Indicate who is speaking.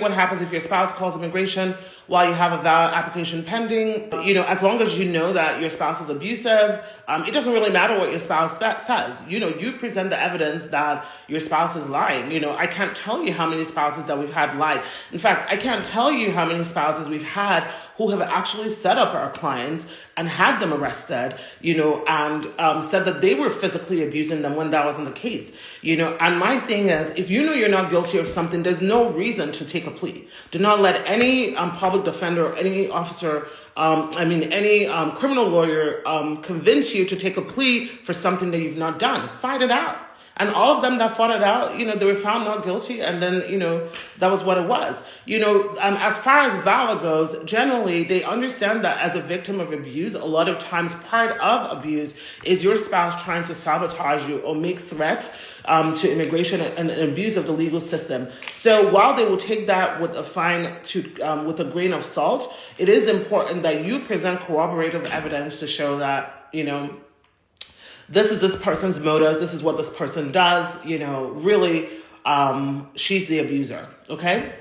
Speaker 1: What happens if your spouse calls immigration while you have a VAWA application pending? As long as you know that your spouse is abusive, it doesn't really matter what your spouse says. You present the evidence that your spouse is lying. I can't tell you how many spouses that we've had lie. In fact, I can't tell you how many spouses we've had who have actually set up our clients and had them arrested, and said that they were physically abusing them when that wasn't the case. And my thing is, if you know you're not guilty of something, there's no reason to take a plea. Do not let any public defender or any officer, any criminal lawyer convince you to take a plea for something that you've not done. Fight it out. And all of them that fought it out, they were found not guilty, and then, that was what it was. As far as VAWA goes, generally, they understand that as a victim of abuse, a lot of times part of abuse is your spouse trying to sabotage you or make threats to immigration and abuse of the legal system. So while they will take that with with a grain of salt, it is important that you present corroborative evidence to show that, this is this person's motives, this is what this person does, really, she's the abuser, okay?